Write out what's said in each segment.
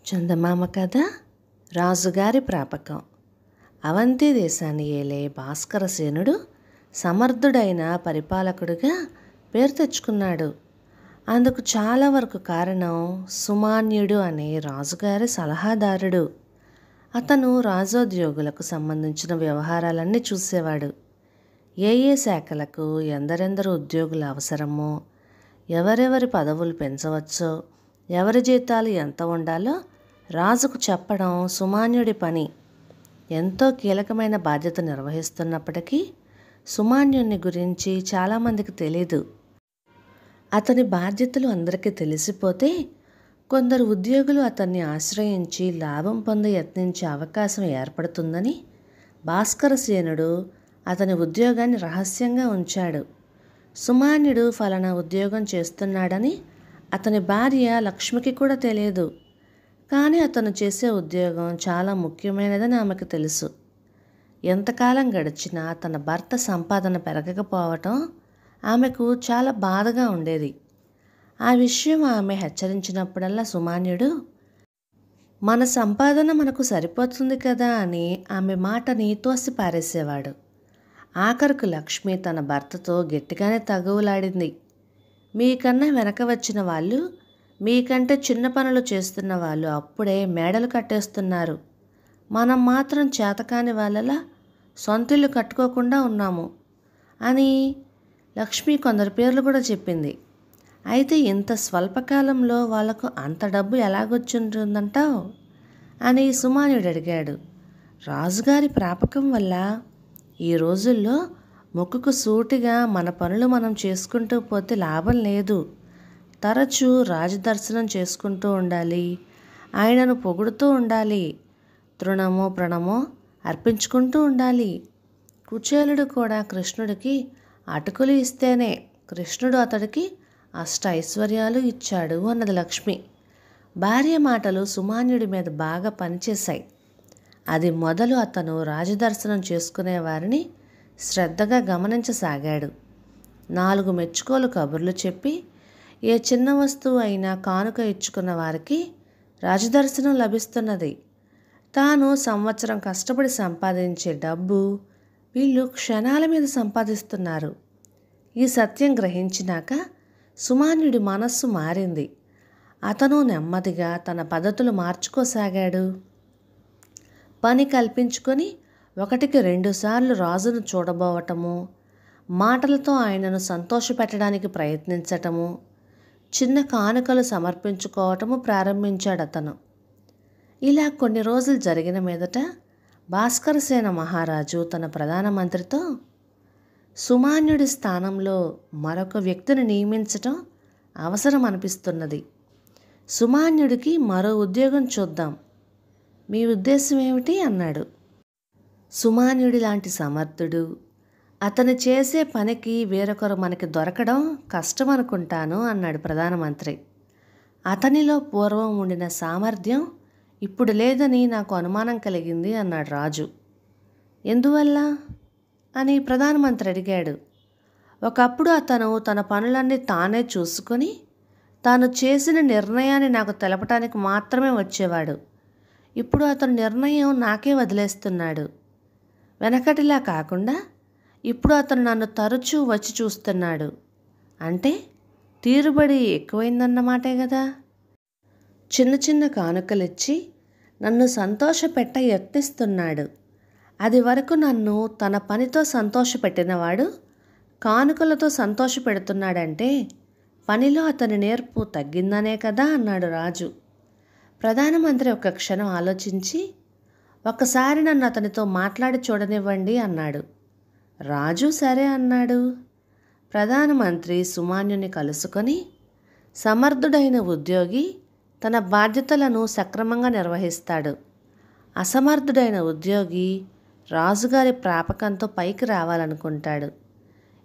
చందమామ కథ రాజుగారి ప్రాపకం. అవంతి దేశాన్ని ఏలే భాస్కరసేనుడు సమర్థుడైన పరిపాలకుడిగా పేరు తెచ్చుకున్నాడు. అందుకు చాలా వరకు కారణం సుమాన్యుడు అనే రాజుగారి సలహాదారుడు. అతను రాజోద్యోగులకు సంబంధించిన వ్యవహారాలన్నీ చూసేవాడు. ఏ శాఖలకు ఎందరెందరు ఉద్యోగులు అవసరమో, ఎవరెవరి పదవులు పెంచవచ్చో, ఎవరి జీతాలు ఎంత ఉండాలో రాజుకు చెప్పడం సుమాన్యుడి పని. ఎంతో కీలకమైన బాధ్యత నిర్వహిస్తున్నప్పటికీ సుమాన్యుని గురించి చాలామందికి తెలీదు. అతని బాధ్యతలు అందరికీ తెలిసిపోతే కొందరు ఉద్యోగులు అతన్ని ఆశ్రయించి లాభం పొంద యత్నించే అవకాశం ఏర్పడుతుందని భాస్కరసేనుడు అతని ఉద్యోగాన్ని రహస్యంగా ఉంచాడు. సుమాన్యుడు ఫలానా ఉద్యోగం చేస్తున్నాడని అతని భార్య లక్ష్మికి కూడా తెలియదు. కానీ అతను చేసే ఉద్యోగం చాలా ముఖ్యమైనదని ఆమెకు తెలుసు. ఎంతకాలం గడిచినా తన భర్త సంపాదన పెరగకపోవటం ఆమెకు చాలా బాధగా ఉండేది. ఆ విషయం ఆమె హెచ్చరించినప్పుడల్లా సుమాన్యుడు మన సంపాదన మనకు సరిపోతుంది కదా అని ఆమె మాటని తోసి పారేసేవాడు. ఆఖరుకు లక్ష్మి తన భర్తతో గట్టిగానే తగువులాడింది. మీకన్నా వెనక వచ్చిన వాళ్ళు, మీకంటే చిన్న పనులు చేస్తున్న వాళ్ళు అప్పుడే మేడలు కట్టేస్తున్నారు. మనం మాత్రం చేతకాని వాళ్ళలా సొంతిల్లు కట్టుకోకుండా ఉన్నాము అని లక్ష్మి కొందరి పేర్లు కూడా చెప్పింది. అయితే ఇంత స్వల్పకాలంలో వాళ్లకు అంత డబ్బు ఎలాగొచ్చుంటుందంటావు అని సుమాన్యుడు అడిగాడు. రాజుగారి ప్రాపకం వల్ల ఈ రోజుల్లో ముక్కుకు సూటిగా మన పనులు మనం చేసుకుంటూ పోతే లాభం లేదు. తరచూ రాజదర్శనం చేసుకుంటూ ఉండాలి, ఆయనను పొగుడుతూ ఉండాలి, తృణమో ప్రణమో అర్పించుకుంటూ ఉండాలి. కుచేలుడు కూడా కృష్ణుడికి అటుకులు ఇస్తేనే కృష్ణుడు అతడికి అష్ట ఐశ్వర్యాలు ఇచ్చాడు అన్నది లక్ష్మి. భార్య మాటలు సుమాన్యుడి మీద బాగా పనిచేశాయి. అది మొదలు అతను రాజదర్శనం చేసుకునే వారిని శ్రద్ధగా గమనించసాగాడు. 4 మెచ్చుకోలు కబుర్లు చెప్పి ఏ చిన్న వస్తువు అయినా కానుక ఇచ్చుకున్న వారికి రాజదర్శనం లభిస్తున్నది. తాను సంవత్సరం కష్టపడి సంపాదించే డబ్బు వీళ్ళు క్షణాల మీద సంపాదిస్తున్నారు. ఈ సత్యం గ్రహించినాక సుమాన్యుడి మనస్సు మారింది. అతను నెమ్మదిగా తన పద్ధతులు మార్చుకోసాగాడు. పని కల్పించుకొని 1కి 2 సార్లు రాజును చూడబోవటము, మాటలతో ఆయనను సంతోషపెట్టడానికి ప్రయత్నించటము, చిన్న కానుకలు సమర్పించుకోవటము ప్రారంభించాడతను. ఇలా కొన్ని రోజులు జరిగిన మీదట భాస్కరసేన మహారాజు తన ప్రధానమంత్రితో సుమాన్యుడి స్థానంలో మరొక వ్యక్తిని నియమించటం అవసరం అనిపిస్తున్నది. సుమాన్యుడికి మరో ఉద్యోగం చూద్దాం. మీ ఉద్దేశం ఏమిటి అన్నాడు. సుమాన్యుడి లాంటి సమర్థుడు, అతను చేసే పనికి వేరొకరు మనకి దొరకడం కష్టం అనుకుంటాను అన్నాడు ప్రధానమంత్రి. అతనిలో పూర్వం ఉండిన సామర్థ్యం ఇప్పుడు లేదని నాకు అనుమానం కలిగింది అన్నాడు రాజు. ఎందువల్ల అని ప్రధానమంత్రి అడిగాడు. ఒకప్పుడు అతను తన పనులన్నీ తానే చూసుకొని తాను చేసిన నిర్ణయాన్ని నాకు తెలపటానికి మాత్రమే వచ్చేవాడు. ఇప్పుడు అతను నిర్ణయం నాకే వదిలేస్తున్నాడు. వెనకటిలా కాకుండా ఇప్పుడు అతను నన్ను తరచూ వచ్చి చూస్తున్నాడు. అంటే తీరుబడి ఎక్కువైందన్నమాటే కదా. చిన్న చిన్న కానుకలిచ్చి నన్ను సంతోషపెట్ట యత్నిస్తున్నాడు. అది వరకు నన్ను తన పనితో సంతోషపెట్టినవాడు కానుకలతో సంతోషపెడుతున్నాడంటే పనిలో అతని నేర్పు తగ్గిందనే కదా అన్నాడు రాజు. ప్రధానమంత్రి ఒక క్షణం ఆలోచించి ఒకసారి నన్ను అతనితో మాట్లాడి చూడనివ్వండి అన్నాడు. రాజు సరే అన్నాడు. ప్రధానమంత్రి సుమాన్యుని కలుసుకొని సమర్థుడైన ఉద్యోగి తన బాధ్యతలను సక్రమంగా నిర్వహిస్తాడు. అసమర్థుడైన ఉద్యోగి రాజుగారి ప్రాపకంతో పైకి రావాలనుకుంటాడు.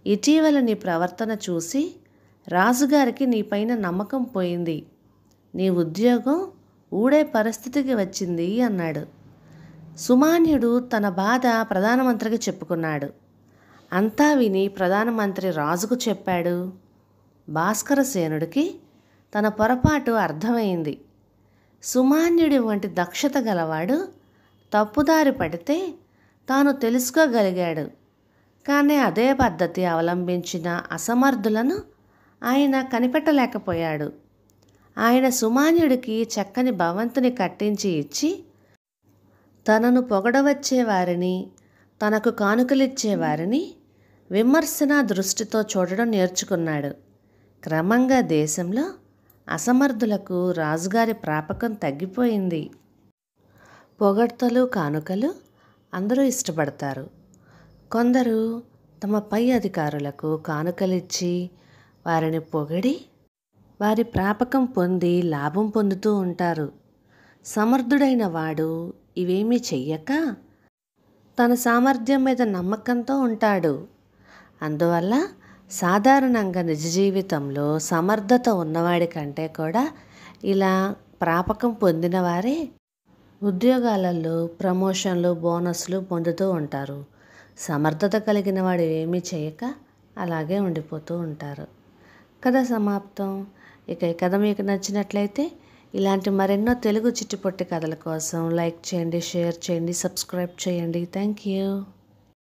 ఇటీవల నీ ప్రవర్తన చూసి రాజుగారికి నీపైన నమ్మకం పోయింది. నీ ఉద్యోగం ఊడే పరిస్థితికి వచ్చింది అన్నాడు. సుమాన్యుడు తన బాధ ప్రధానమంత్రికి చెప్పుకున్నాడు. అంతా విని ప్రధానమంత్రి రాజుకు చెప్పాడు. భాస్కరసేనుడికి తన పొరపాటు అర్థమైంది. సుమాన్యుడి వంటి దక్షత గలవాడు తప్పుదారి పడితే తాను తెలుసుకోగలిగాడు. కానీ అదే పద్ధతి అవలంబించిన అసమర్థులను ఆయన కనిపెట్టలేకపోయాడు. ఆయన సుమాన్యుడికి చక్కని భవంతిని కట్టించి ఇచ్చి తనను పొగడవచ్చేవారిని, తనకు కానుకలిచ్చేవారిని విమర్శనా దృష్టితో చూడడం నేర్చుకున్నాడు. క్రమంగా దేశంలో అసమర్థులకు రాజుగారి ప్రాపకం తగ్గిపోయింది. పొగడ్తలు, కానుకలు అందరూ ఇష్టపడతారు. కొందరు తమ పై అధికారులకు కానుకలిచ్చి వారిని పొగిడి వారి ప్రాపకం పొంది లాభం పొందుతూ ఉంటారు. సమర్థుడైన వాడు ఇవేమీ చెయ్యక తన సామర్థ్యం మీద నమ్మకంతో ఉంటాడు. అందువల్ల సాధారణంగా నిజ జీవితంలో సమర్థత ఉన్నవాడి కంటే కూడా ఇలా ప్రాపకం పొందిన వారే ఉద్యోగాలలో ప్రమోషన్లు, బోనస్లు పొందుతూ ఉంటారు. సమర్థత కలిగిన వాడు ఏమీ చేయక అలాగే ఉండిపోతూ ఉంటారు. కథ సమాప్తం. ఇక ఈ కథ మీకు నచ్చినట్లయితే ఇలాంటి మరెన్నో తెలుగు చిట్టిపొట్టి కథల కోసం లైక్ చేయండి, షేర్ చేయండి, సబ్స్క్రైబ్ చేయండి. Thank you.